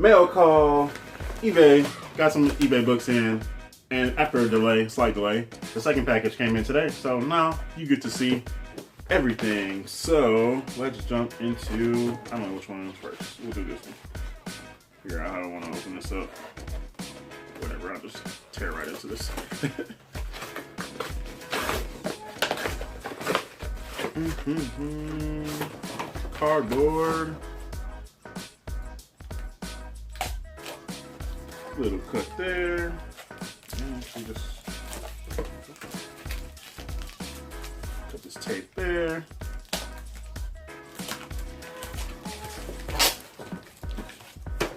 Mail call, eBay, got some eBay books in, and after a slight delay, the second package came in today. So now you get to see everything. So let's jump into, I don't know which one first. We'll do this one. Figure out how I want to open this up. Whatever, I'll just tear right into this. Cardboard. Little cut there. And she just cut this tape there.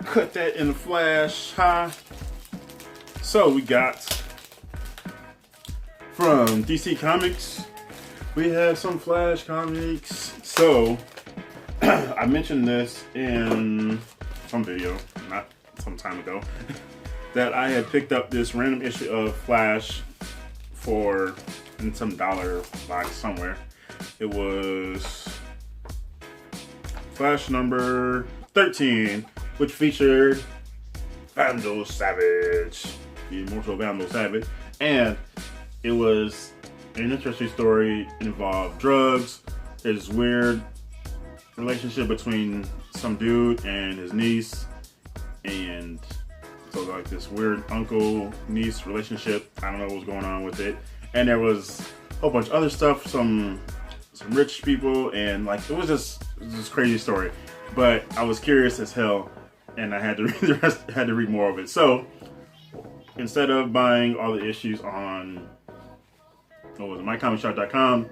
Cut that in the flash, huh? So we got from DC Comics, we have some Flash comics. So I mentioned this in some video, not some time ago, that I had picked up this random issue of Flash for in some dollar box somewhere. It was Flash number 13, which featured Vandal Savage, the immortal Vandal Savage, and it was an interesting story. It involved drugs. There's this weird relationship between some dude and his niece, and so like this weird uncle-niece relationship. I don't know what was going on with it. And there was a whole bunch of other stuff, some rich people, and like it was just this crazy story. But I was curious as hell, and I had to read the rest, had to read more of it. So instead of buying all the issues on mycomicshop.com,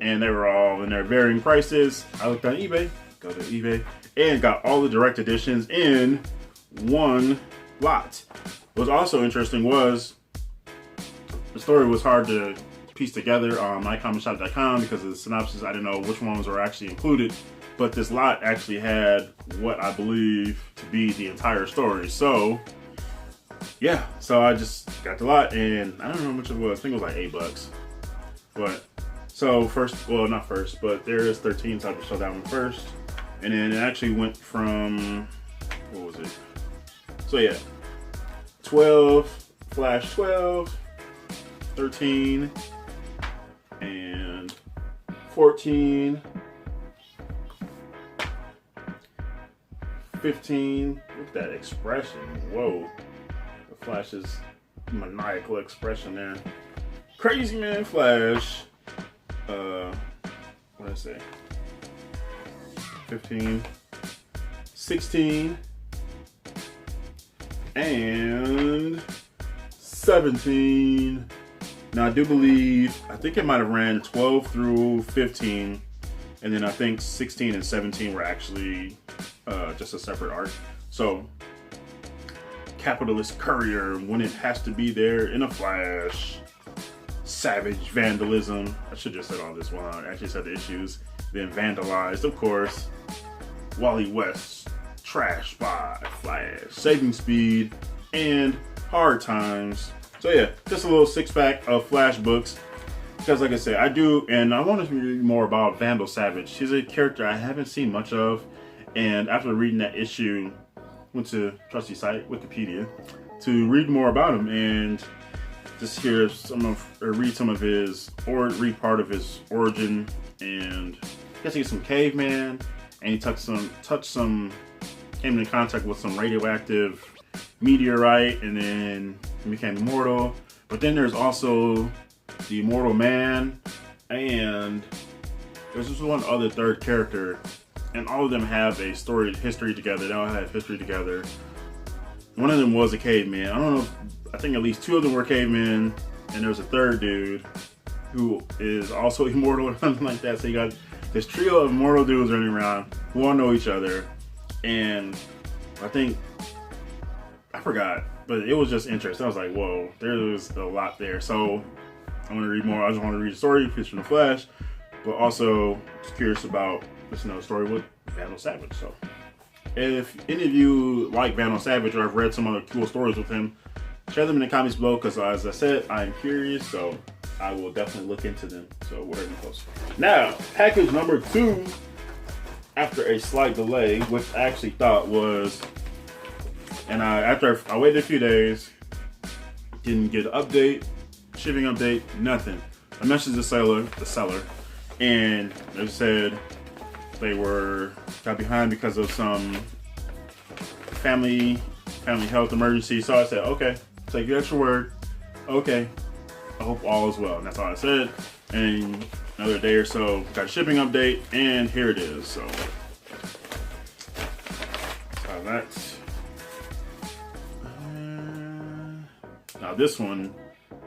and they were all in their varying prices, I looked on eBay, go to eBay, and got all the direct editions in one lot. What was also interesting was the story was hard to piece together on mycomicshop.com because of the synopsis. I didn't know which ones were actually included, but this lot actually had what I believe to be the entire story. So yeah, so I just got the lot, and I don't know how much it was. I think it was like $8. But so first, well, not first, but there is 13, so I just show that one first, and then it actually went from, what was it? So yeah, 12, Flash 12, 13, and 14, 15. Look at that expression. Whoa. The Flash's maniacal expression there. Crazy Man Flash. What did I say? 15, 16, and 17. Now I do believe, I think it might have ran 12 through 15, and then I think 16 and 17 were actually just a separate arc. So capitalist courier, when it has to be there in a flash. Savage vandalism. I should just said all this while I actually said the issues. Then vandalized, of course. Wally West, trash by Flash, saving speed, and hard times. So yeah, just a little 6-pack of Flash books. Because like I said, I do, and I want to read more about Vandal Savage. He's a character I haven't seen much of, and after reading that issue, went to trusty site Wikipedia to read more about him and just hear read part of his origin, and I guess he was some caveman, and he came into contact with some radioactive meteorite, and then he became immortal. But then there's also the Immortal Man, and there's just one other third character, and all of them have a history together. They all have history together. One of them was a caveman. I don't know. I think at least 2 of them were cavemen, and there's a third dude who is also immortal or something like that. So you got this trio of immortal dudes running around who all know each other, and I forgot, but it was just interesting. I was like, whoa, there's a lot there. So I want to read more. I just want to read the story, featuring the Flash, but also just curious about the story with Vandal Savage. So if any of you like Vandal Savage or have read some other cool stories with him, share them in the comments below, because as I said, I'm curious, so I will definitely look into them. So we're getting close. Now, package number 2, after a slight delay, which I actually thought was And after I waited a few days, didn't get an update, shipping update, nothing. I messaged the seller, and they said they got behind because of some family health emergency. So I said, okay, take your extra word. Okay, I hope all is well. And that's all I said. And another day or so, got a shipping update, and here it is. So that's now this one.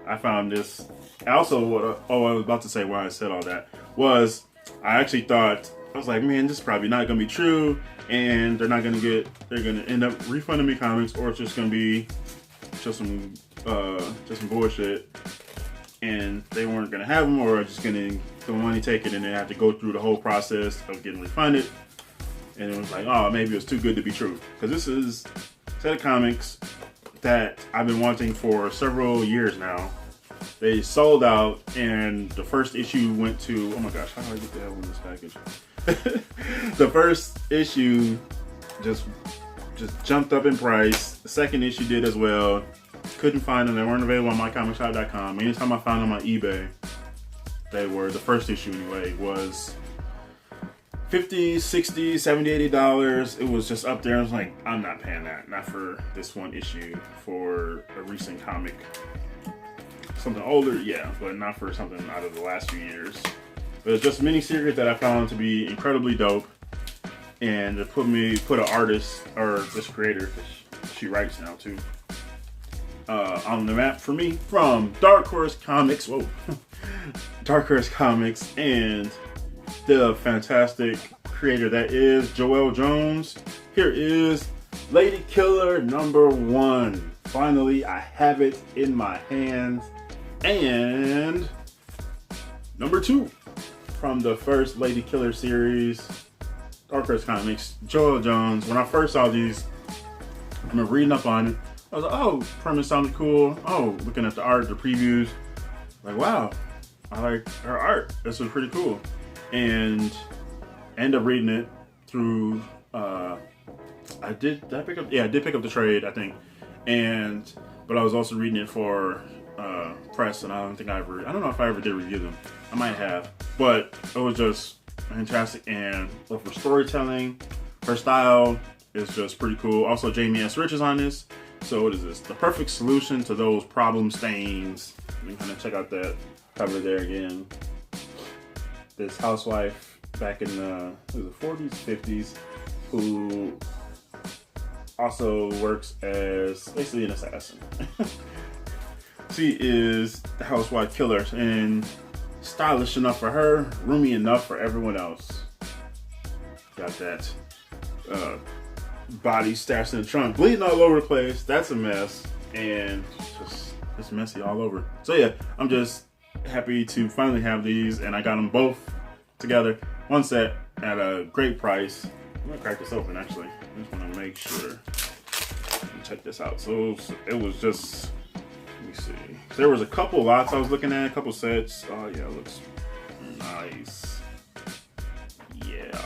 I found this. Also, I was about to say why I said all that was I actually thought, I was like, man, this is probably not gonna be true, and they're gonna end up refunding me comics, or it's just gonna be just some bullshit, and they weren't gonna have them, or just gonna the money taken and then have to go through the whole process of getting refunded. And it was like, oh, maybe it was too good to be true, because this is a set of comics that I've been wanting for several years now. They sold out, and the first issue went to, oh my gosh, how do I get the hell in this package? The first issue just jumped up in price. The second issue did as well. Couldn't find them. They weren't available on mycomicshop.com. Anytime I found them on eBay, they were, the first issue anyway, was $50, $60, $70, $80. It was just up there. I was like, I'm not paying that. Not for this one issue, for a recent comic. Something older, yeah, but not for something out of the last few years. But it's just a mini-series that I found to be incredibly dope. And to put an artist, or this creator, because she writes now too, on the map for me from Dark Horse Comics. Whoa. Dark Horse Comics, and the fantastic creator that is Joelle Jones. Here is Lady Killer #1. Finally, I have it in my hands. And #2 from the first Lady Killer series, Dark Horse Comics, Joelle Jones. When I first saw these, I remember reading up on it. I was like, oh, premise sounded cool. Oh, looking at the art, the previews, like, wow, I like her art. This was pretty cool. And I ended up reading it through, I did pick up the trade, I think. But I was also reading it for press, and I don't know if I ever did review them. I might have, but it was just fantastic. And for storytelling, her style is just pretty cool. Also, Jamie S. Rich is on this. So what is this? The perfect solution to those problem stains. Let me kind of check out that cover there again. This housewife back in the 40s, 50s, who also works as basically an assassin. She is the housewife killer, and stylish enough for her, roomy enough for everyone else. Got that body stashed in the trunk, bleeding all over the place. That's a mess, and just messy all over. So yeah, I'm just happy to finally have these, and I got them both together, one set at a great price. I'm gonna crack this open actually. I just want to make sure. Check this out. So it was just, let me see. There was a couple lots I was looking at, a couple sets. Oh yeah, it looks nice. Yeah.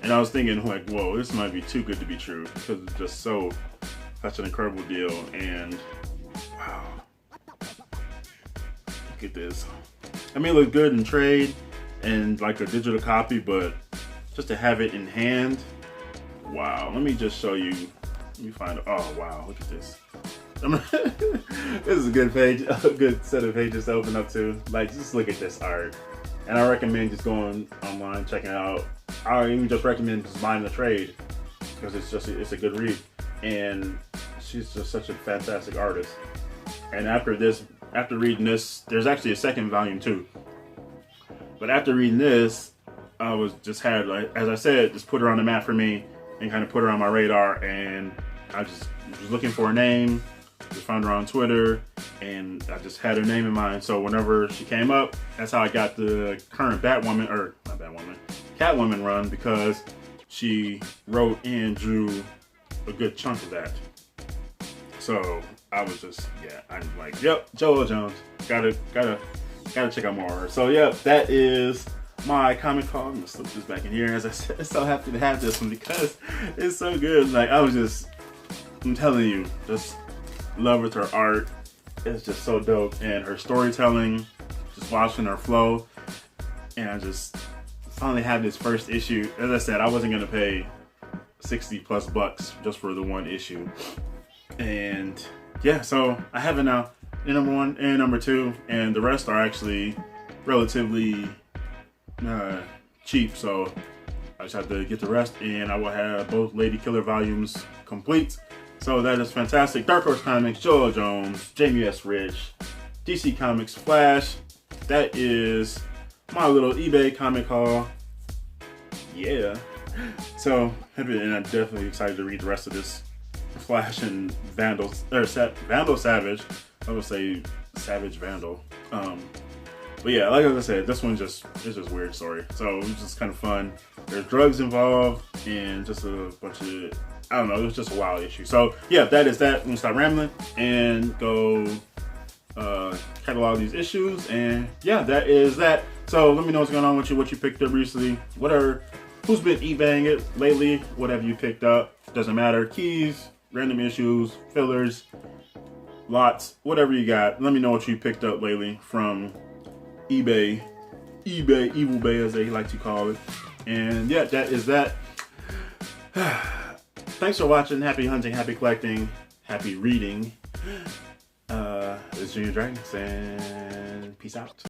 And I was thinking like, whoa, this might be too good to be true, because it's just such an incredible deal. And wow, look at this. I mean, it looked good in trade and like a digital copy, but just to have it in hand, wow. Let me just show you. Let me find it. Oh wow, look at this. This is a good page, a good set of pages to open up to. Like, just look at this art. And I recommend just going online, checking it out. I even just recommend just buying the trade, because it's a good read. And she's just such a fantastic artist. And after reading this, there's actually a second volume too. But after reading this, I was just had, like, as I said, just put her on the map for me and kind of put her on my radar. And I just was looking for a name, just found her on Twitter, and I just had her name in mind. So whenever she came up, that's how I got the current Catwoman run, because she wrote and drew a good chunk of that. So I was just, yeah, I'm like, yep, Joelle Jones, gotta check out more of her. So yeah, that is my comic haul. I'm gonna slip this back in here. As I said, I'm so happy to have this one because it's so good. Like, I was just I'm telling you, just love with her art. It's just so dope, and her storytelling, just watching her flow, and I just finally had this first issue. As I said, I wasn't gonna pay $60+ just for the one issue, and yeah, so I have it now in number 1 and number 2, and the rest are actually relatively cheap. So I just have to get the rest, and I will have both Lady Killer volumes complete. So that is fantastic. Dark Horse Comics, Joel Jones, Jamie S. Rich, DC Comics Flash. That is my little eBay comic haul. Yeah. So, and I'm definitely excited to read the rest of this Flash and Vandal Savage. I would say Savage Vandal. But yeah, like I said, this one it's just a weird story. So it was just kind of fun. There's drugs involved and just a bunch of, I don't know, it was just a wild issue. So yeah, that is that. I'm gonna stop rambling and go catalog these issues. And yeah, that is that. So let me know what's going on with you, what you picked up recently, who's been eBaying it lately, what have you picked up, doesn't matter. Keys, random issues, fillers, lots, whatever you got. Let me know what you picked up lately from eBay, Evil Bay as they like to call it. And yeah, that is that. Thanks for watching. Happy hunting, happy collecting, happy reading. It's Junior Dragons, and peace out.